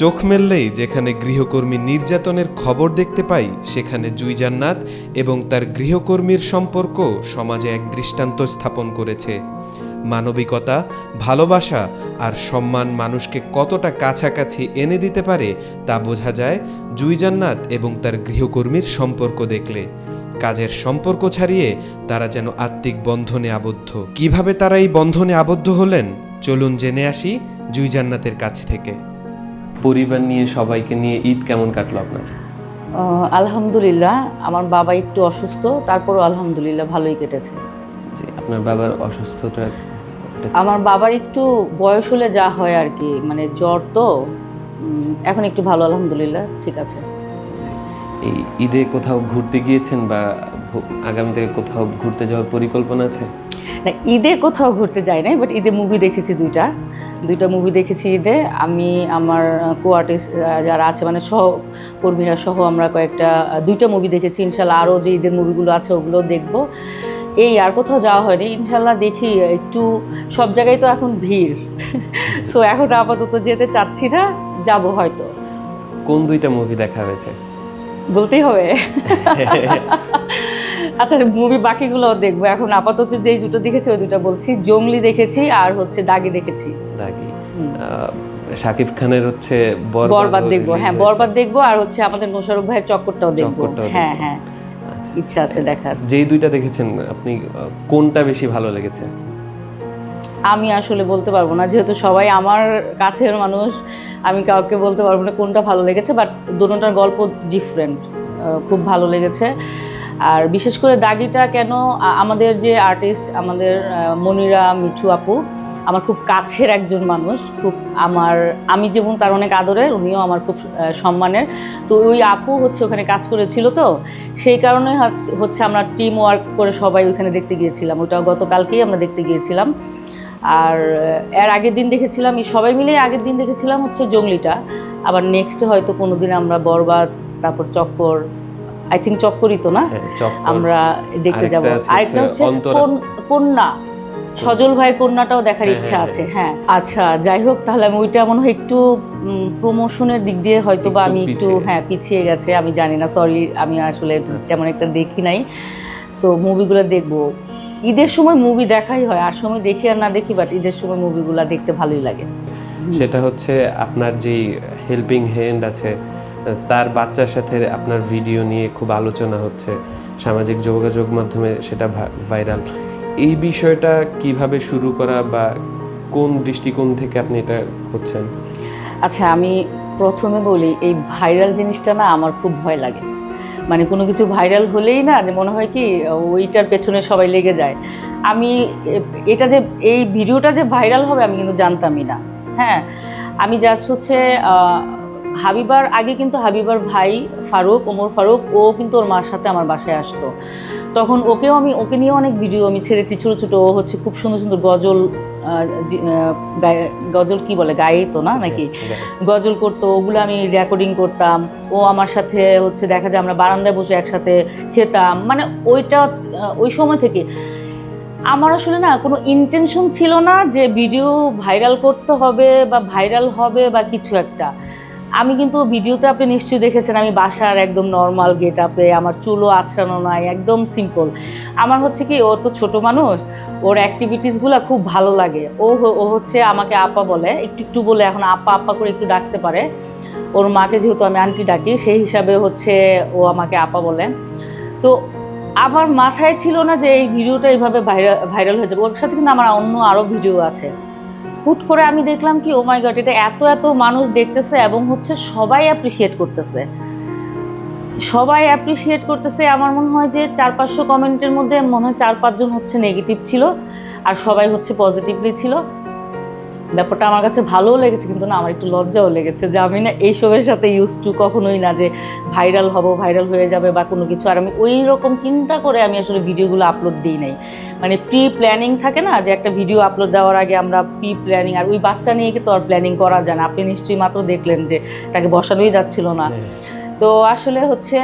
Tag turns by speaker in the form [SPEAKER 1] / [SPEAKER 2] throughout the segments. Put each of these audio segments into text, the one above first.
[SPEAKER 1] চোখ মেললেই যেখানে গৃহকর্মী নির্যাতনের খবর দেখতে পাই, সেখানে জুই জান্নাত এবং তার গৃহকর্মীর সম্পর্ক সমাজে এক দৃষ্টান্ত স্থাপন করেছে। মানবিকতা, ভালোবাসা আর সম্মান মানুষকে কতটা কাছাকাছি এনে দিতে পারে তা বোঝা যায় জুই জান্নাত এবং তার গৃহকর্মীর সম্পর্ক দেখলে। কাজের সম্পর্ক ছাড়িয়ে তারা যেন আত্মিক বন্ধনে আবদ্ধ। কিভাবে তারা এই বন্ধনে আবদ্ধ হলেন, চলুন জেনে আসি জুই জান্নাতের কাছ থেকে।
[SPEAKER 2] পরিবার নিয়ে সবাইকে নিয়ে ঈদ কেমন কাটলো আপনার?
[SPEAKER 3] আলহামদুলিল্লাহ, আমার বাবা একটু অসুস্থ, তারপরও আলহামদুলিল্লাহ ভালোই কেটেছে।
[SPEAKER 2] জি, আপনার বাবার অসুস্থতা?
[SPEAKER 3] আমার বাবার একটু বয়স হলে যা হয় আর কি, মানে জ্বর তো, এখন একটু ভালো আলহামদুলিল্লাহ, ঠিক আছে।
[SPEAKER 2] এই ঈদে কোথাও ঘুরতে গিয়েছেন বা আগামীতে কোথাও ঘুরতে যাওয়ার পরিকল্পনা আছে?
[SPEAKER 3] না, ঈদে কোথাও ঘুরতে যাই নাই, বাট ঈদে মুভি দেখেছি, দুইটা মুভি দেখেছি ঈদে। আমি আমার কো আর্টিস্ট যারা আছে, মানে সহকর্মীরা সহ আমরা দুইটা মুভি দেখেছি। ইনশাল্লাহ আরও যে ঈদের মুভিগুলো আছে ওগুলো দেখবো। এই আর কোথাও যাওয়া হয়নি, ইনশাল্লাহ দেখি। একটু সব জায়গায় তো এখন ভিড়, সো এখন আপাতত যেতে চাচ্ছি না, যাবো হয়তো।
[SPEAKER 2] কোন দুইটা মুভি দেখা হয়েছে
[SPEAKER 3] বলতেই হবে? আচ্ছা, মুভি বাকিগুলো দেখবো। এখন আপাতত যেই দুটো দেখেছি ওই দুটো বলছি। জংলি দেখেছি আর হচ্ছে দাগি দেখেছি।
[SPEAKER 2] দাগি। শাকিব খানের হচ্ছে
[SPEAKER 3] বরবাদ দেখবো। হ্যাঁ, বরবাদ দেখবো। আর হচ্ছে আমাদের মোশাররফ ভাইয়ের চক্করটাও দেখবো। হ্যাঁ হ্যাঁ, ইচ্ছা আছে দেখার।
[SPEAKER 2] যেই দুইটা দেখেছেন আপনি, কোনটা বেশি ভালো লেগেছে?
[SPEAKER 3] আমি আসলে বলতে পারবো না, যেহেতু সবাই আমার কাছের মানুষ, আমি কাউকে বলতে পারবো না কোনটা ভালো লেগেছে। বাট দুটোটার গল্প ডিফারেন্ট, খুব ভালো লেগেছে। আর বিশেষ করে দাগিটা কেন, আমাদের যে আর্টিস্ট, আমাদের মনিরা মিঠু আপু আমার খুব কাছের একজন মানুষ, আমি যেমন তার অনেক আদরের, উনিও আমার খুব সম্মানের। তো ওই আপু হচ্ছে ওখানে কাজ করেছিল, তো সেই কারণে হচ্ছে আমরা টিম ওয়ার্ক করে সবাই ওখানে দেখতে গিয়েছিলাম। ওটা গতকালকেই আমরা দেখতে গিয়েছিলাম। আর এর আগের দিন দেখেছিলাম, সবাই মিলে আগের দিন দেখেছিলাম হচ্ছে জংলিটা। আবার নেক্সট হয়তো কোনোদিন আমরা বরবাদ, তারপর চক্কর, আই থিঙ্ক চক্করই তো না, আমরা দেখতে যাব। আরেকটা হচ্ছে কন্যা, সজল ভাইয়ের কন্যাটাও দেখার ইচ্ছা আছে। হ্যাঁ, আচ্ছা, যাই হোক, তাহলে আমি ওইটা মনে হয় একটু প্রমোশনের দিক দিয়ে হয়তো বা আমি একটু পিছিয়ে গেছে, আমি জানি না, সরি, আমি আসলে তেমন একটা দেখি নাই। সো মুভিগুলো দেখবো। ঈদের সময় মুভি দেখাই হয়, আর সময় দেখি আর না দেখি, বাট ঈদের সময় মুভিগুলো দেখতে ভালোই লাগে।
[SPEAKER 2] সেটা হচ্ছে আপনার যেই হেল্পিং হ্যান্ড আছে, তার বাচ্চার সাথে আপনার ভিডিও নিয়ে খুব আলোচনা হচ্ছে, সামাজিক যোগাযোগ মাধ্যমে সেটা ভাইরাল। এই বিষয়টা কিভাবে শুরু করা বা কোন দৃষ্টিকোণ থেকে আপনি এটা করছেন?
[SPEAKER 3] আচ্ছা, আমি প্রথমে বলি, এই ভাইরাল জিনিসটা না আমার খুব ভয় লাগে। মানে কোনো কিছু ভাইরাল হলেই না, যে মনে হয় কি ওইটার পেছনে সবাই লেগে যায়। এটা যে এই ভিডিওটা যে ভাইরাল হবে আমি কিন্তু জানতামই না। হ্যাঁ, আমি জাস্ট হচ্ছে হাবিবার আগে কিন্তু হাবিবার ভাই ওমর ফারুক, ও কিন্তু ওর মার সাথে আমার বাসায় আসতো। তখন ওকে নিয়ে অনেক ভিডিও আমি ছেড়েছি, ছোটো ছোটো। ও হচ্ছে খুব সুন্দর সুন্দর গজল কি বলে, গায়েই তো না নাকি, গজল করতো, ওগুলো আমি রেকর্ডিং করতাম। ও আমার সাথে হচ্ছে দেখা যায় আমরা বারান্দায় বসে একসাথে খেতাম। মানে ওই সময় থেকে আমার আসলে না কোনো ইন্টেনশন ছিল না যে ভিডিও ভাইরাল করতে হবে বা ভাইরাল হবে বা কিছু একটা। আমি কিন্তু ভিডিওতে আপনি নিশ্চয়ই দেখেছেন, আমি বাসার একদম নর্মাল গেট আপে, আমার চুলও আঁচড়ানো নাই, একদম সিম্পল। আমার হচ্ছে কি, ও তো ছোট মানুষ, ওর অ্যাক্টিভিটিসগুলো খুব ভালো লাগে। ও হচ্ছে আমাকে আপা বলে, একটু বলে, এখন আপা করে একটু ডাকতে পারে। ওর মাকে যেহেতু আমি আন্টি ডাকি, সেই হিসাবে হচ্ছে ও আমাকে আপা বলে। তো আমার মাথায় ছিল না যে এই ভিডিওটা এইভাবে ভাইরাল হয়ে যাবে। ওর সাথে কিন্তু আমার অন্য আরও ভিডিও আছে। হুট করে আমি দেখলাম কি, ও মাই গড, এটা এত মানুষ দেখতেছে এবং হচ্ছে সবাই অ্যাপ্রিসিয়েট করতেছে। আমার মনে হয় যে 400-500 কমেন্টের মধ্যে মনে হয় 4-5 জন হচ্ছে নেগেটিভ ছিল, আর সবাই হচ্ছে পজিটিভলি ছিল। ব্যাপারটা আমার কাছে ভালোও লেগেছে, কিন্তু না, আমার একটু লজ্জাও লেগেছে যে আমি না এইসবের সাথে কখনোই না, যে ভাইরাল হয়ে যাবে বা কোনো কিছু। আর আমি ওই রকম চিন্তা করে আমি আসলে ভিডিওগুলো আপলোড দিই নাই। মানে প্রি প্ল্যানিং থাকে না, যে একটা ভিডিও আপলোড দেওয়ার আগে আমরা প্রি প্ল্যানিং, আর ওই বাচ্চা নিয়ে তো আর প্ল্যানিং করা যায় না। আপনি নিশ্চয়ই মাত্র দেখলেন যে তাকে বসানোই যাচ্ছিল না। তো আসলে হচ্ছে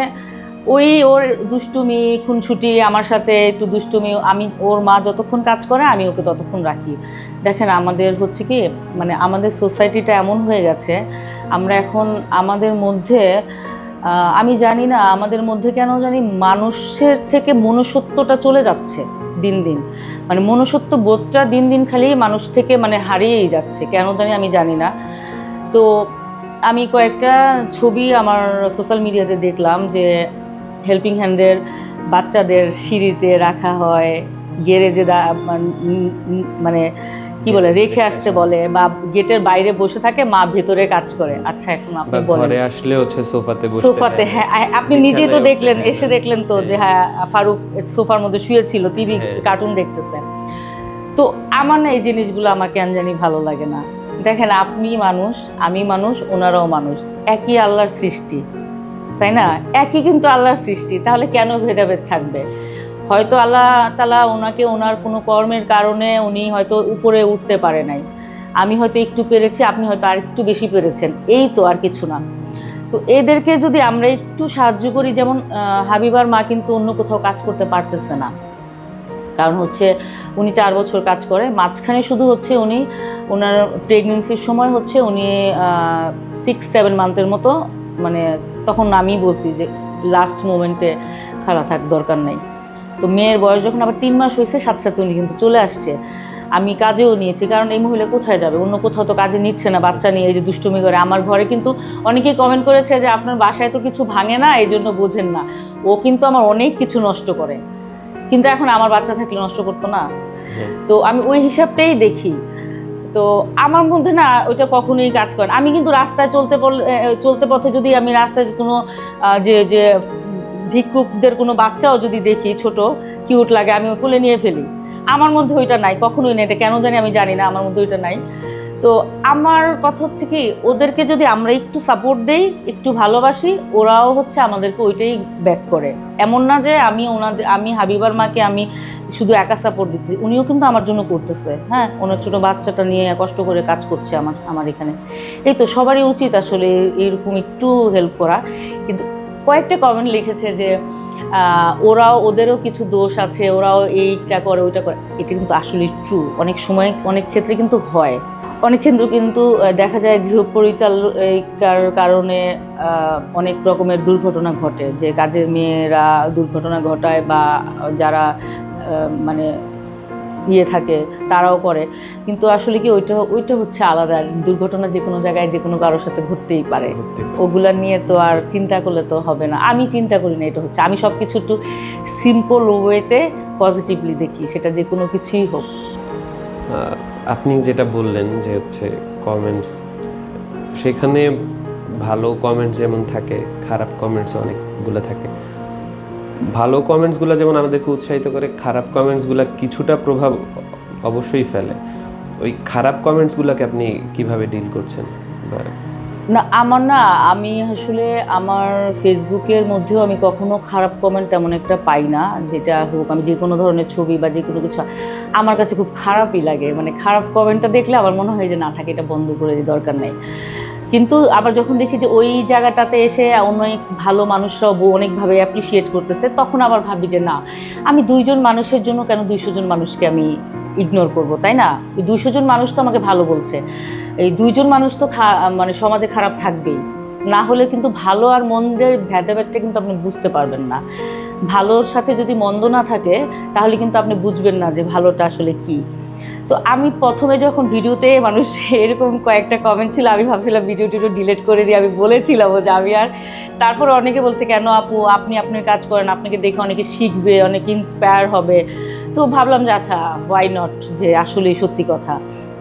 [SPEAKER 3] ওই ওর দুষ্টুমি খুনসুটি, আমার সাথে একটু দুষ্টুমি, আমি ওর মা যতক্ষণ কাজ করে আমি ওকে ততক্ষণ রাখি। দেখেন আমাদের হচ্ছে কি, মানে আমাদের সোসাইটিটা এমন হয়ে গেছে, আমরা এখন আমাদের মধ্যে আমি জানি না আমাদের মধ্যে কেন জানি মানুষের থেকে মনুষ্যত্বটা চলে যাচ্ছে দিন দিন, মানে মনুষ্যত্ব বোধটা দিন দিন খালি মানুষ থেকে মানে হারিয়েই যাচ্ছে, কেন জানি আমি জানি না। তো আমি কয়েকটা ছবি আমার সোশ্যাল মিডিয়াতে দেখলাম যে হেল্পিং হ্যান্ডের বাচ্চাদের সিঁড়িতে রাখা হয়, গ্যারেজে মানে কি বলে রেখে আসতে বলে, বা গেটের বাইরে বসে থাকে, মা ভেতরে কাজ করে। আচ্ছা এখন আপনি বলেন,
[SPEAKER 2] ঘরে আসলে হচ্ছে সোফাতে বসে
[SPEAKER 3] সোফাতে, হ্যাঁ আপনি নিজেই তো দেখলেন, এসে দেখলেন তো যে হ্যাঁ ফারুক সোফার মধ্যে শুয়েছিল, টিভি কার্টুন দেখতেছে। তো আমার না এই জিনিসগুলো আমার কেন জানি ভালো লাগে না। দেখেন আপনি মানুষ, আমি মানুষ, ওনারাও মানুষ, একই আল্লাহর সৃষ্টি, তাই না? একই কিন্তু আল্লাহর সৃষ্টি, তাহলে কেন ভেদাভেদ থাকবে? হয়তো আল্লাহ তাআলা ওনাকে ওনার কোনো কর্মের কারণে উনি হয়তো উপরে উঠতে পারে নাই, আমি হয়তো একটু পেরেছি, আপনি হয়তো আর একটু বেশি পেরেছেন, এই তো, আর কিছু না। তো এদেরকে যদি আমরা একটু সাহায্য করি, যেমন হাবিবার মা কিন্তু অন্য কোথাও কাজ করতে পারতেছে না, কারণ হচ্ছে উনি 4 বছর কাজ করে, মাঝখানে শুধু হচ্ছে উনি ওনার প্রেগনেন্সির সময় হচ্ছে উনি 6-7 মান্থের মতো, মানে তখন আমি বলছি যে লাস্ট মোমেন্টে খাড়া থাক, দরকার নেই। তো মেয়ের বয়স যখন আবার 3 মাস হয়েছে, সাথে সাথে উনি কিন্তু চলে আসছে। আমি কাজেও নিয়েছি, কারণ এই মহিলা কোথায় যাবে, অন্য কোথাও তো কাজে নিচ্ছে না, বাচ্চা নিয়ে এই যে দুষ্টুমি করে। আমার ঘরে কিন্তু অনেকেই কমেন্ট করেছে যে আপনার বাসায় তো কিছু ভাঙে না, এই জন্য বোঝেন না। ও কিন্তু আমার অনেক কিছু নষ্ট করে, কিন্তু এখন আমার বাচ্চা থাকলে নষ্ট করতো না। তো আমি ওই হিসাবটাই দেখি। তো আমার মধ্যে না ওইটা কখনোই কাজ করে না। আমি কিন্তু রাস্তায় চলতে পথে যদি আমি রাস্তায় কোনো যে ভিক্ষুকদের কোনো বাচ্চাও যদি দেখি ছোট কিউট লাগে, আমি কোলে নিয়ে ফেলি। আমার মধ্যে ওইটা নাই, কখনোই নেই, এটা কেন জানি আমি জানি না, আমার মধ্যে ওইটা নাই। তো আমার কথা হচ্ছে কি, ওদেরকে যদি আমরা একটু সাপোর্ট দেই, একটু ভালোবাসি, ওরাও হচ্ছে আমাদেরকে ওইটাই ব্যাক করে। এমন না যে আমি হাবিবার মাকে আমি শুধু একা সাপোর্ট দিচ্ছি, উনিও কিন্তু আমার জন্য করতেছে। হ্যাঁ, ওনার ছোটো বাচ্চাটা নিয়ে কষ্ট করে কাজ করছে আমার এখানে। এই তো সবারই উচিত আসলে এইরকম একটু হেল্প করা। কিন্তু কয়েকটা কমেন্ট লিখেছে যে ওদেরও কিছু দোষ আছে, ওরাও এইটা করে ওইটা করে। এটা কিন্তু আসলে ট্রু, অনেক সময় অনেক ক্ষেত্রে কিন্তু হয়। অনেক ক্ষেত্রে কিন্তু দেখা যায় গৃহপরিচালিকার কারণে অনেক রকমের দুর্ঘটনা ঘটে, যে কাজের মেয়েরা দুর্ঘটনা ঘটায়, বা যারা মানে থাকে তারাও করে। কিন্তু আসলে কি ওইটা হচ্ছে আলাদা। দুর্ঘটনা যে কোনো জায়গায় যে কোনো কারোর সাথে ঘটতেই পারে, ওগুলা নিয়ে তো আর চিন্তা করলে তো হবে না। আমি চিন্তা করি না, এটা হচ্ছে আমি সব কিছু একটু সিম্পল ওয়েতে পজিটিভলি দেখি, সেটা যে কোনো কিছুই হোক।
[SPEAKER 2] আপনি যেটা বললেন যে হচ্ছে কমেন্টস, সেখানে ভালো কমেন্টস যেমন থাকে, খারাপ কমেন্টস অনেকগুলো থাকে। ভালো কমেন্টসগুলো যেমন আমাদেরকে উৎসাহিত করে, খারাপ কমেন্টসগুলো কিছুটা প্রভাব অবশ্যই ফেলে। ওই খারাপ কমেন্টসগুলোকে আপনি কিভাবে ডিল করছেন?
[SPEAKER 3] না আমি আসলে আমার ফেসবুকের মধ্যেও আমি কখনো খারাপ কমেন্ট তেমন একটা পাই না। যেটা হোক, আমি যে কোনো ধরনের ছবি বা যে কোনো কিছু আমার কাছে খুব খারাপই লাগে, মানে খারাপ কমেন্টটা দেখলে আমার মনে হয় যে না থাকে, এটা বন্ধ করে দিই, দরকার নেই। কিন্তু আবার যখন দেখি যে ওই জায়গাটাতে এসে অনেক ভালো মানুষরাও অনেকভাবে অ্যাপ্রিসিয়েট করতেছে, তখন আবার ভাবি যে না, আমি 2 জন মানুষের জন্য কেন 200 জন মানুষকে আমি ইগনোর করব, তাই না? ওই 200 জন মানুষ তো আমাকে ভালো বলছে, এই 2 জন মানুষ তো মানে সমাজে খারাপ থাকবেই, না হলে কিন্তু ভালো আর মন্দের ভেদাভেদটা কিন্তু আপনি বুঝতে পারবেন না। ভালোর সাথে যদি মন্দ না থাকে, তাহলে কিন্তু আপনি বুঝবেন না যে ভালোটা আসলে কি। তো আমি প্রথমে যখন ভিডিওতে মানুষ এরকম কয়েকটা কমেন্ট ছিল, আমি ভাবছিলাম ভিডিও ডিলিট করে দিই, আমি বলেছিলাম যে আমি আর, তারপর অনেকে বলছে কেন আপু আপনি আপনার কাজ করেন, আপনাকে দেখে অনেকে শিখবে, অনেকে ইন্সপায়ার হবে। তো ভাবলাম যে আচ্ছা হোয়াই নট, যে আসলেই সত্যি কথা,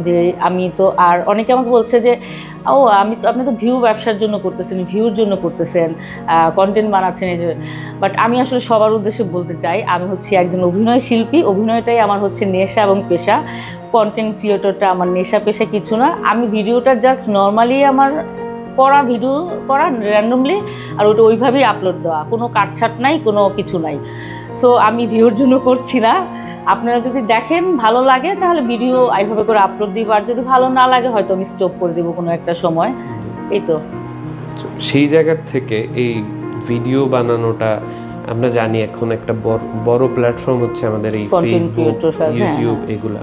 [SPEAKER 3] যে আমি তো, আর অনেকে আমাকে বলছে যে আপনি তো ব্যবসার জন্য করতেছেন, ভিউর জন্য করতেছেন, কন্টেন্ট বানাচ্ছেন। বাট আমি আসলে সবার উদ্দেশ্যে বলতে চাই, আমি হচ্ছে একজন অভিনয় শিল্পী, অভিনয়টাই আমার হচ্ছে নেশা এবং পেশা। কন্টেন্ট ক্রিয়েটরটা আমার নেশা পেশা কিছু না। আমি ভিডিওটা জাস্ট নর্মালি আমার ভিডিও করা র্যান্ডমলি, আর ওটা ওইভাবেই আপলোড দেওয়া, কোনো কাটছাট নাই, কোনো কিছু নাই। সো আমি ভিউর জন্য করছি না। আপনারা যদি দেখেন ভালো লাগে, তাহলে ভিডিও এইভাবে করে আপলোড দিব, আর যদি ভালো না লাগে হয়তো আমি স্টপ করে দিব কোনো একটা সময়। এই তো
[SPEAKER 2] সেই জায়গার থেকে এই ভিডিও বানানোটা আমরা জানি এখন একটা বড় প্ল্যাটফর্ম হচ্ছে আমাদের এই
[SPEAKER 3] Content
[SPEAKER 2] ফেসবুক,
[SPEAKER 3] creators, হ্যাঁ,
[SPEAKER 2] ইউটিউব এগুলা।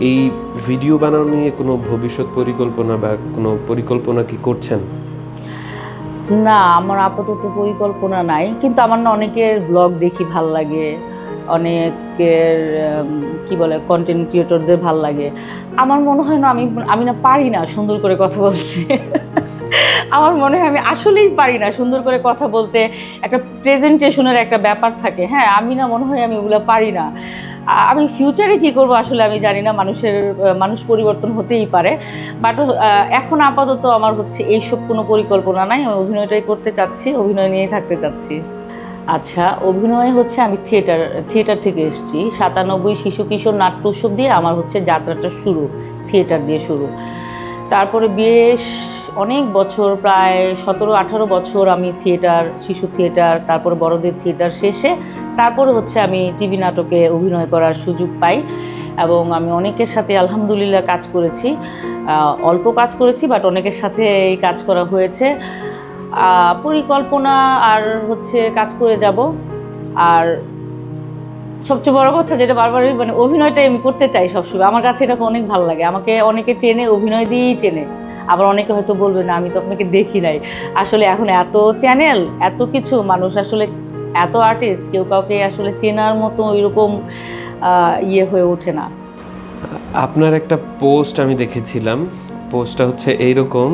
[SPEAKER 2] এই ভিডিও বানানো নিয়ে কোনো ভবিষ্যৎ পরিকল্পনা বা কোনো পরিকল্পনা কি করছেন?
[SPEAKER 3] না, আমার আপাতত পরিকল্পনা নাই, কিন্তু আমার না অনেকের ব্লগ দেখি ভাল লাগে, অনেকের কি বলে কন্টেন্ট ক্রিয়েটরদের ভাল লাগে। আমার মনে হয় না আমি না পারি না সুন্দর করে কথা বলতে। আমার মনে হয় আমি আসলেই পারি না সুন্দর করে কথা বলতে। একটা প্রেজেন্টেশনের একটা ব্যাপার থাকে, হ্যাঁ, আমি না মনে হয় আমি ওগুলো পারি না। আমি ফিউচারে কি করব আসলে আমি জানি না, মানুষ পরিবর্তন হতেই পারে, বাট এখন আপাতত আমার হচ্ছে এইসব কোনো পরিকল্পনা নাই। আমি অভিনয়টাই করতে চাচ্ছি, অভিনয় নিয়েই থাকতে চাচ্ছি। আচ্ছা, অভিনয় হচ্ছে আমি থিয়েটার থেকে এসেছি। 97 শিশু কিশোর নাট্য উৎসব দিয়ে আমার হচ্ছে যাত্রাটা শুরু, থিয়েটার দিয়ে শুরু। তারপরে বেশ অনেক বছর, প্রায় 17-18 বছর আমি শিশু থিয়েটার, তারপরে বড়দের থিয়েটার শেষে তারপরে হচ্ছে আমি টিভি নাটকে অভিনয় করার সুযোগ পাই, এবং আমি অনেকের সাথে আলহামদুলিল্লাহ কাজ করেছি। অল্প কাজ করেছি, বাট অনেকের সাথে এই কাজ করা হয়েছে। পরিকল্পনা আর হচ্ছে কাজ করে যাব। আর সবচেয়ে বড় কথা যেটা বারবারই মানে অভিনয়টাই আমি করতে চাই সবসময়। আমার কাছে এটা অনেক ভালো লাগে। আমাকে অনেকে চেনে অভিনয় দিয়েই চেনে, আবার অনেকে হয়তো বলবে না আমি তো আপনাকে দেখি নাই। আসলে এখন এত চ্যানেল, এত কিছু, মানুষ আসলে এত আর্টিস্ট, কেউ কাউকে আসলে চেনার মতো ওইরকম ইয়ে হয়ে ওঠে না।
[SPEAKER 2] আপনার একটা পোস্ট আমি দেখেছিলাম, পোস্টটা হচ্ছে এইরকম,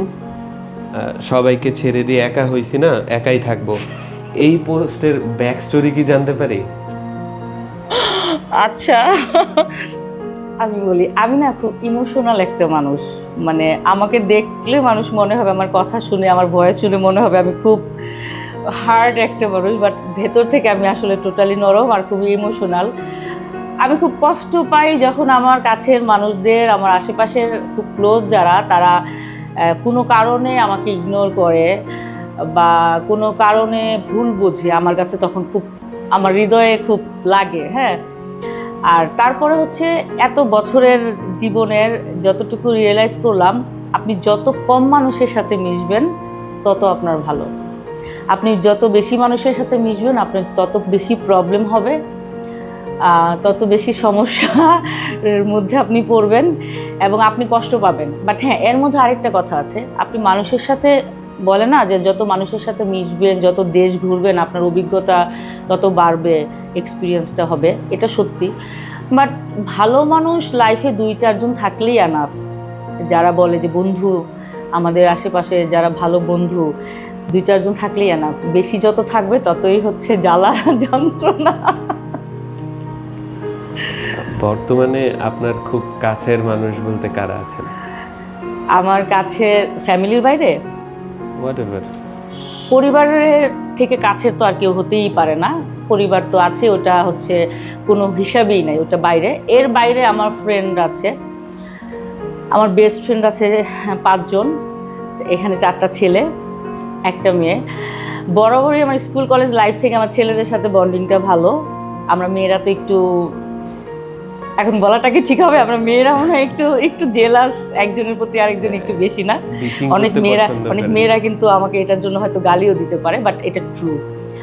[SPEAKER 2] সবাইকে ছেড়ে দিয়ে একা হইছি না, একাই থাকবো। এই পোস্টের ব্যাক স্টোরি কি জানতে পারি?
[SPEAKER 3] আচ্ছা, আমি বলি, আমি না খুব ইমোশনাল একটা মানুষ। মানে আমাকে দেখলে মানুষ মনে হবে, আমার কথা শুনে, আমার ভয়েস শুনে মনে হবে আমি খুব হার্ড একটা মানুষ, বাট ভেতর থেকে আমি আসলে টোটালি নরম আর খুবই ইমোশনাল। আমি খুব কষ্ট পাই যখন আমার কাছের মানুষদের, আমার আশেপাশের খুব ক্লোজ যারা, তারা কোনো কারণে আমাকে ইগনোর করে বা কোনো কারণে ভুল বোঝে। আমার কাছে তখন খুব, আমার হৃদয়ে খুব লাগে, হ্যাঁ। আর তারপরে হচ্ছে এত বছরের জীবনের যতটুকু রিয়েলাইজ করলাম, আপনি যত কম মানুষের সাথে মিশবেন তত আপনার ভালো। আপনি যত বেশি মানুষের সাথে মিশবেন আপনার তত বেশি প্রবলেম হবে, তত বেশি সমস্যার মধ্যে আপনি পড়বেন এবং আপনি কষ্ট পাবেন। বাট হ্যাঁ, এর মধ্যে আরেকটা কথা আছে, আপনি মানুষের সাথে, বলে না যে যত মানুষের সাথে মিশবেন, যত দেশ ঘুরবেন, আপনার অভিজ্ঞতা তত বাড়বে, এক্সপিরিয়েন্সটা হবে, এটা সত্যি। বাট ভালো মানুষ লাইফে 2-4 জন থাকলেই এনাফ। যারা বলে যে বন্ধু, আমাদের আশেপাশে যারা ভালো বন্ধু 2-4 জন থাকলেই এনাফ। বেশি যত থাকবে ততই হচ্ছে জ্বালা যন্ত্রণা।
[SPEAKER 2] বর্তমানে আপনার খুব কাছের মানুষ বলতে কারা আছেন?
[SPEAKER 3] আমার কাছে ফ্যামিলির বাইরে
[SPEAKER 2] হোয়াটএভার,
[SPEAKER 3] পরিবারের থেকে কাছের তো আর কেউ হতেই পারে না। পরিবার তো আছে, ওটা হচ্ছে কোনো হিসাবেই নাই, ওটা বাইরে। এর বাইরে আমার ফ্রেন্ড আছে, আমার বেস্ট ফ্রেন্ড আছে 5 জন। এখানে 4টা ছেলে, একটা মেয়ে। বরাবরই আমার স্কুল কলেজ লাইফ থেকে আমার ছেলেদের সাথে বন্ডিংটা ভালো। আমরা মেয়েরা তো একটু, এখন বলাটা কি ঠিক হবে, আমরা মেয়েরা মনে হয় একটু জেলাস একজনের প্রতি আরেকজন একটু বেশি না। অনেক মেয়েরা কিন্তু আমাকে এটার জন্য হয়তো গালিও দিতে পারে, বাট এটা ট্রু।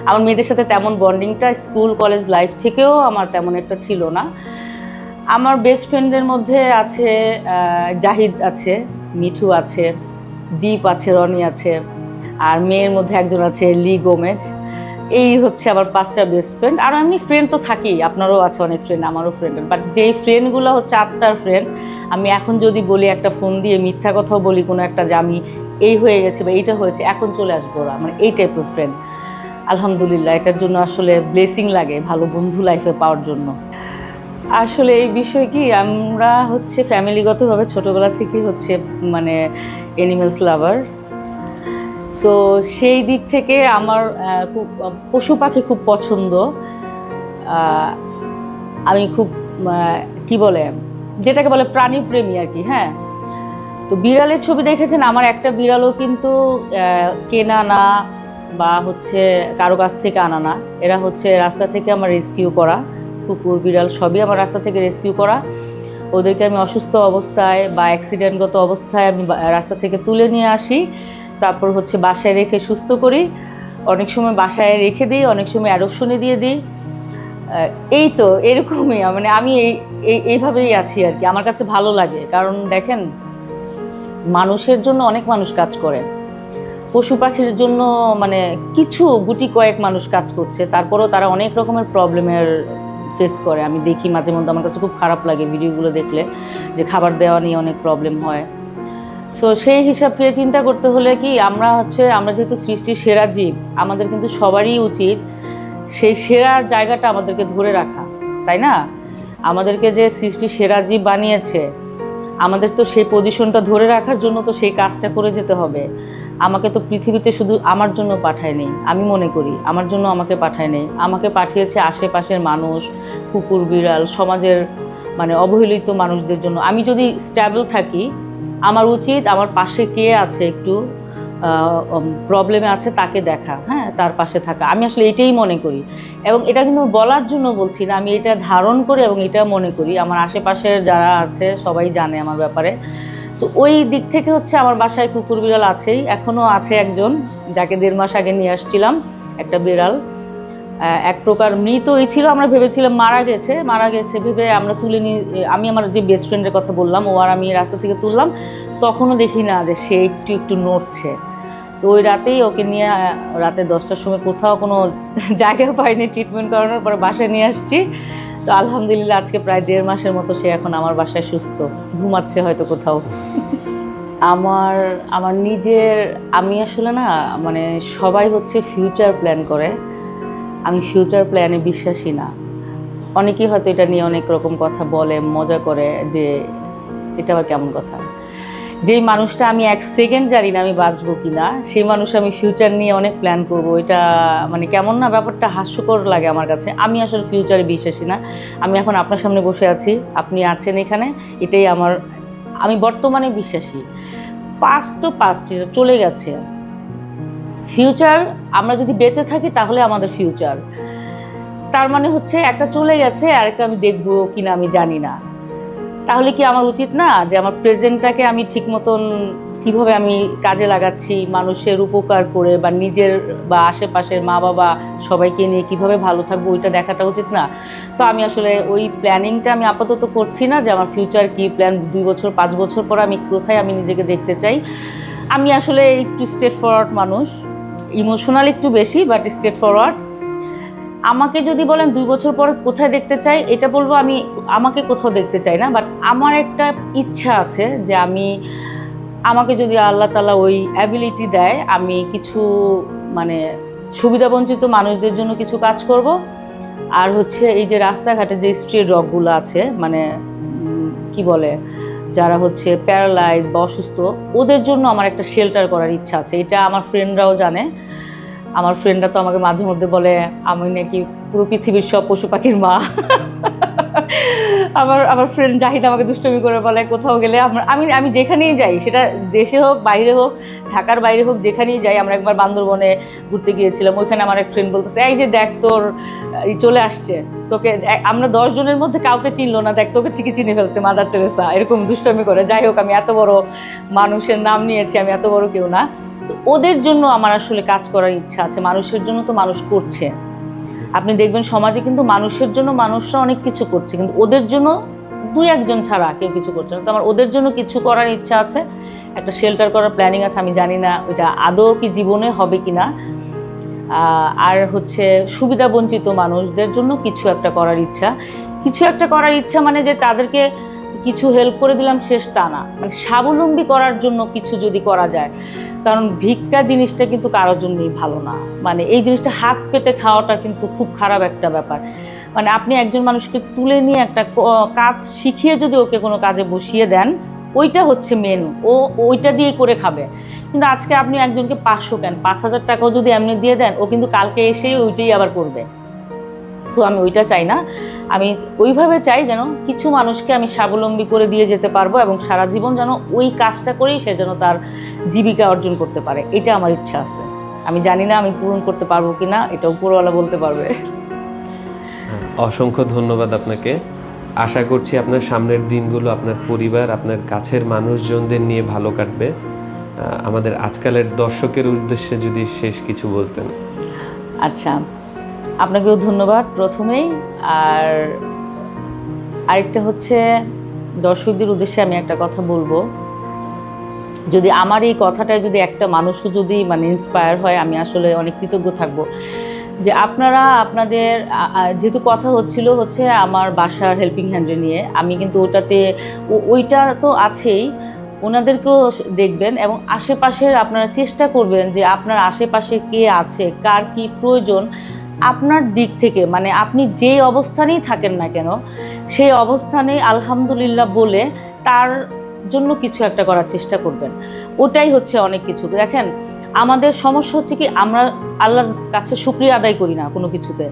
[SPEAKER 3] আমার মেয়েদের সাথে তেমন বন্ডিংটা স্কুল কলেজ লাইফ থেকেও আমার তেমন একটা ছিল না। আমার বেস্ট ফ্রেন্ডের মধ্যে আছে জাহিদ আছে, মিঠু আছে, দীপ আছে, রনি আছে, আর মেয়ের মধ্যে একজন আছে লি গোমেজ। এই হচ্ছে আমার 5টা বেস্ট ফ্রেন্ড। আর এমনি ফ্রেন্ড তো থাকেই, আপনারও আছে অনেক ফ্রেন্ড, আমারও ফ্রেন্ড। বাট যেই ফ্রেন্ডগুলো হচ্ছে আত্মার ফ্রেন্ড, আমি এখন যদি বলি, একটা ফোন দিয়ে মিথ্যা কথাও বলি কোনো একটা, যে আমি এই হয়ে গেছে বা এইটা হয়েছে, এখন চলে আসবো ওরা, মানে এই টাইপের ফ্রেন্ড। আলহামদুলিল্লাহ, এটার জন্য আসলে ব্লেসিং লাগে ভালো বন্ধু লাইফে পাওয়ার জন্য। আসলে এই বিষয় কি, আমরা হচ্ছে ফ্যামিলিগতভাবে ছোটোবেলা থেকে হচ্ছে মানে অ্যানিমেলস লাভার। সো সেই দিক থেকে আমার খুব পশু পাখি খুব পছন্দ। আমি খুব কি বলে, যেটাকে বলে প্রাণীপ্রেমী আর কি, হ্যাঁ। তো বিড়ালের ছবি দেখেছেন, আমার একটা বিড়ালও কিন্তু কেনা না বা হচ্ছে কারো কাছ থেকে আনা না। এরা হচ্ছে রাস্তা থেকে আমার রেস্কিউ করা, কুকুর বিড়াল সবই আমার রাস্তা থেকে রেস্কিউ করা। ওদেরকে আমি অসুস্থ অবস্থায় বা অ্যাক্সিডেন্টগত অবস্থায় আমি রাস্তা থেকে তুলে নিয়ে আসি, তারপর হচ্ছে বাসায় রেখে সুস্থ করি, অনেক সময় বাসায় রেখে দিই, অনেক সময় অ্যাডপশনে দিয়ে দিই। এই তো এরকমই, মানে আমি এইভাবেই আছি আর কি। আমার কাছে ভালো লাগে, কারণ দেখেন মানুষের জন্য অনেক মানুষ কাজ করে, পশু পাখির জন্য মানে কিছু গুটি কয়েক মানুষ কাজ করছে, তারপরেও তারা অনেক রকমের প্রবলেমের ফেস করে। আমি দেখি মাঝে মধ্যে, আমার কাছে খুব খারাপ লাগে ভিডিওগুলো দেখলে, যে খাবার দেওয়া নিয়ে অনেক প্রবলেম হয়। সো সেই হিসাব থেকে চিন্তা করতে হলে কি, আমরা যেহেতু সৃষ্টির সেরা জীব, আমাদের কিন্তু সবারই উচিত সেই সেরার জায়গাটা আমাদেরকে ধরে রাখা, তাই না? আমাদেরকে যে সৃষ্টির সেরা জীব বানিয়েছে, আমাদের তো সেই পজিশনটা ধরে রাখার জন্য তো সেই কাজটা করে যেতে হবে। আমাকে তো পৃথিবীতে শুধু আমার জন্য পাঠায়নি, আমি মনে করি আমার জন্য আমাকে পাঠায়নি, আমাকে পাঠিয়েছে আশেপাশের মানুষ, কুকুর বিড়াল, সমাজের মানে অবহেলিত মানুষদের জন্য। আমি যদি স্ট্যাবল থাকি, আমার উচিত আমার পাশে কে আছে, একটু প্রবলেমে আছে তাকে দেখা, হ্যাঁ, তার পাশে থাকা। আমি আসলে এটাই মনে করি, এবং এটা কিন্তু বলার জন্য বলছি না, আমি এটা ধারণ করি এবং এটা মনে করি। আমার আশেপাশের যারা আছে সবাই জানে আমার ব্যাপারে। তো ওই দিক থেকে হচ্ছে আমার বাসায় কুকুর বিড়াল আছেই, এখনও আছে একজন, যাকে 1.5 মাস আগে নিয়ে আসছিলাম, একটা বিড়াল। এক প্রকার মৃতই ছিল, আমরা ভেবেছিলাম মারা গেছে ভেবে আমরা তুলে নিয়ে, আমি আমার যে বেস্ট ফ্রেন্ডের কথা বললাম, ও আর আমি রাস্তা থেকে তুললাম, তখনও দেখি না যে সে একটু নড়ছে। তো ওই রাতেই ওকে নিয়ে, রাতে 10টার সময় কোথাও কোনো জায়গা পাইনি ট্রিটমেন্ট করানোর পরে বাসায় নিয়ে আসছি। তো আলহামদুলিল্লাহ আজকে প্রায় 1.5 মাসের মতো সে এখন আমার বাসায় সুস্থ, ঘুমাচ্ছে হয়তো কোথাও। আমার নিজের, আমি আসলে না, মানে সবাই হচ্ছে ফিউচার প্ল্যান করে, আমি ফিউচার প্ল্যানে বিশ্বাসী না। অনেকেই হয়তো এটা নিয়ে অনেক রকম কথা বলে, মজা করে, যে এটা আবার কেমন কথা। যেই মানুষটা আমি 1 সেকেন্ড জানি না আমি বাঁচবো কিনা, সেই মানুষ আমি ফিউচার নিয়ে অনেক প্ল্যান করব, এটা মানে কেমন না, ব্যাপারটা হাস্যকর লাগে আমার কাছে। আমি আসলে ফিউচারে বিশ্বাসী না। আমি এখন আপনার সামনে বসে আছি, আপনি আছেন এখানে, এটাই আমি বর্তমানে বিশ্বাসী। পাস্ট তো পাস্ট, চলে গেছে। ফিউচার, আমরা যদি বেঁচে থাকি তাহলে আমাদের ফিউচার, তার মানে হচ্ছে একটা চলে গেছে, আরেকটা আমি দেখবো কিনা আমি জানি না। তাহলে কি আমার উচিত না যে আমার প্রেজেন্টটাকে আমি ঠিক মতন কীভাবে আমি কাজে লাগাচ্ছি, মানুষের উপকার করে, বা নিজের বা আশেপাশের মা বাবা সবাইকে নিয়ে কীভাবে ভালো থাকবো, ওইটা দেখাটা উচিত না? সো আমি আসলে ওই প্ল্যানিংটা আমি আপাতত করছি না, যে আমার ফিউচার কী প্ল্যান, 2 বছর 5 বছর পর আমি কোথায় আমি নিজেকে দেখতে চাই। আমি আসলে একটু স্ট্রেট ফরওয়ার্ড মানুষ, ইমোশনাল একটু বেশি, বাট স্ট্রেট ফরওয়ার্ড। আমাকে যদি বলেন 2 বছর পরে কোথায় দেখতে চাই, এটা বলবো আমি আমাকে কোথাও দেখতে চাই না, বাট আমার একটা ইচ্ছা আছে যে আমাকে যদি আল্লাহ তাআলা ওই অ্যাবিলিটি দেয়, আমি কিছু মানে সুবিধাবঞ্চিত মানুষদের জন্য কিছু কাজ করব। আর হচ্ছে এই যে রাস্তাঘাটে যে স্ট্রিট ডগগুলো আছে, মানে কি বলে, যারা হচ্ছে প্যারালাইজ বা অসুস্থ, ওদের জন্য আমার একটা শেল্টার করার ইচ্ছা আছে। এটা আমার ফ্রেন্ডরাও জানে। আমার ফ্রেন্ডরা তো আমাকে মাঝে মধ্যে বলে আমি নাকি পুরো পৃথিবীর সব পশু পাখির মা। আমার ফ্রেন্ড জাহিদ আমাকে দুষ্টমি করে বলে, কোথাও গেলে আমি যেখানেই যাই, সেটা দেশে হোক বাইরে হোক, ঢাকার বাইরে হোক, যেখানেই যাই। আমরা একবার বান্দরবনে ঘুরতে গিয়েছিলাম, ওইখানে আমার এক ফ্রেন্ড বলতেছে, এই যে দেখ তোর চলে আসছে, তোকে আমরা 10 জনের মধ্যে কাউকে চিনলো না, দেখ তোকে ঠিকই চিনে ফেলছে মাদার তেরেসা, এরকম দুষ্টমি করে। যাই হোক, আমি এত বড় মানুষের নাম নিয়েছি, আমি এত বড় কেউ না। তো ওদের জন্য আমার আসলে কাজ করার ইচ্ছা আছে। মানুষের জন্য তো মানুষ করছে, আপনি দেখবেন সমাজে কিন্তু মানুষের জন্য মানুষরা অনেক কিছু করছে, কিন্তু ওদের জন্য 2-1 জন ছাড়া কেউ কিছু করছে না। তো আমার ওদের জন্য কিছু করার ইচ্ছা আছে, একটা শেল্টার করার প্ল্যানিং আছে। আমি জানি না ওইটা আদৌ কি জীবনে হবে কিনা। আর হচ্ছে সুবিধাবঞ্চিত মানুষদের জন্য কিছু একটা করার ইচ্ছা, মানে যে তাদেরকে কিছু হেল্প করে দিলাম শেষ তা না, মানে স্বাবলম্বী করার জন্য কিছু যদি করা যায়। কারণ ভিক্ষা জিনিসটা কিন্তু কারোর জন্যই ভালো না, মানে এই জিনিসটা হাত পেতে খাওয়াটা কিন্তু খুব খারাপ একটা ব্যাপার। মানে আপনি একজন মানুষকে তুলে নিয়ে একটা কাজ শিখিয়ে যদি ওকে কোনো কাজে বসিয়ে দেন, ওইটা হচ্ছে মেন, ওইটা দিয়ে করে খাবে। কিন্তু আজকে আপনি একজনকে 500 কেন 5,000 টাকাও যদি এমনি দিয়ে দেন, ও কিন্তু কালকে এসেই ওইটাই আবার করবে। সো আমি ওইটা চাই না, আমি ওইভাবে চাই যেন কিছু মানুষকে আমি স্বাবলম্বী করে দিয়ে যেতে পারবো, এবং সারা জীবন যেন ওই কাজটা করেই সে যেন তার জীবিকা অর্জন করতে পারে। এটা আমার ইচ্ছা আছে। আমি জানি না আমি পূরণ করতে পারবো কিনা, এটা উপরওয়ালা বলতে পারবে।
[SPEAKER 2] অসংখ্য ধন্যবাদ আপনাকে। আশা করছি আপনার সামনের দিনগুলো আপনার পরিবার, আপনার কাছের মানুষজনদের নিয়ে ভালো কাটবে। আমাদের আজকালের দর্শকের উদ্দেশ্যে যদি শেষ কিছু বলতেন।
[SPEAKER 3] আচ্ছা, আপনাকেও ধন্যবাদ প্রথমেই। আর আরেকটা হচ্ছে, দর্শকদের উদ্দেশ্যে আমি একটা কথা বলবো, যদি আমার এই কথাটায় যদি একটা মানুষও যদি মানে ইন্সপায়ার হয়, আমি আসলে অনেক কৃতজ্ঞ থাকব। যে আপনারা আপনাদের যেহেতু কথা হচ্ছে আমার বাসার হেল্পিং হ্যান্ডে নিয়ে, আমি কিন্তু ওটাতে ওইটা তো আছেই, ওনাদেরকেও দেখবেন এবং আশেপাশের আপনারা চেষ্টা করবেন যে আপনার আশেপাশে কে আছে, কার কি প্রয়োজন আপনার দিক থেকে, মানে আপনি যেই অবস্থানেই থাকেন না কেন সেই অবস্থানে আলহামদুলিল্লাহ বলে তার জন্য কিছু একটা করার চেষ্টা করবেন। ওটাই হচ্ছে অনেক কিছু। দেখেন, আমাদের সমস্যা হচ্ছে কি, আমরা আল্লাহর কাছে শুকরিয়া আদায় করি না কোনো কিছুতে।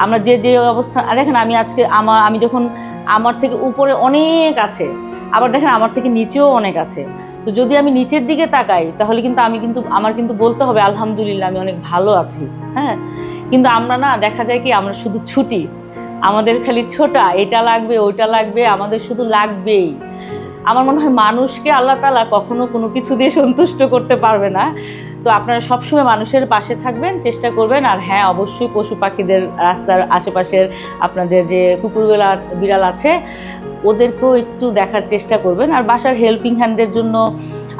[SPEAKER 3] আমরা যে অবস্থা, দেখেন আমি আজকে আমি যখন আমার থেকে উপরে অনেক আছে, আবার দেখেন আমার থেকে নিচেও অনেক আছে, তো যদি আমি নিচের দিকে তাকাই তাহলে কিন্তু আমার কিন্তু বলতে হবে আলহামদুলিল্লাহ আমি অনেক ভালো আছি। হ্যাঁ, কিন্তু আমরা না, দেখা যায় কি আমরা শুধু ছুটি, আমাদের খালি ছোটা, এটা লাগবে ওইটা লাগবে, আমাদের শুধু লাগবেই। আমার মনে হয় মানুষকে আল্লাহ তাআলা কখনো কোনো কিছু দিয়ে সন্তুষ্ট করতে পারবে না। তো আপনারা সবসময় মানুষের পাশে থাকবেন, চেষ্টা করবেন। আর হ্যাঁ, অবশ্যই পশু পাখিদের, রাস্তার আশেপাশের আপনাদের যে কুকুর বিড়াল আছে ওদেরকেও একটু দেখার চেষ্টা করবেন। আর বাসার হেল্পিং হ্যান্ডদের জন্য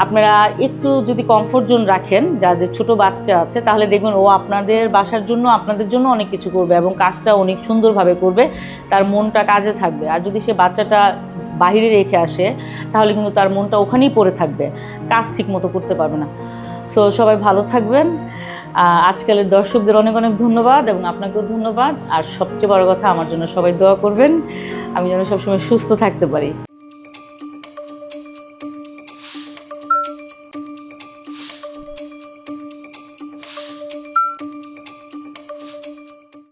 [SPEAKER 3] আপনারা একটু যদি কমফোর্ট জোন রাখেন, যাদের ছোট বাচ্চা আছে, তাহলে দেখবেন ও আপনাদের বাসার জন্য, আপনাদের জন্য অনেক কিছু করবে এবং কাজটা অনেক সুন্দরভাবে করবে, তার মনটা কাজে থাকবে। আর যদি সে বাচ্চাটা বাইরে রেখে আসে তাহলে কিন্তু তার মনটা ওখানেই পড়ে থাকবে, কাজ ঠিক মতো করতে পারবে না। সো সবাই ভালো থাকবেন। আজকালের দর্শকদের অনেক অনেক ধন্যবাদ এবং আপনাকেও ধন্যবাদ। আর সবচেয়ে বড় কথা, আমার জন্য সবাই দোয়া করবেন, আমি যেন সবসময় সুস্থ থাকতে পারি।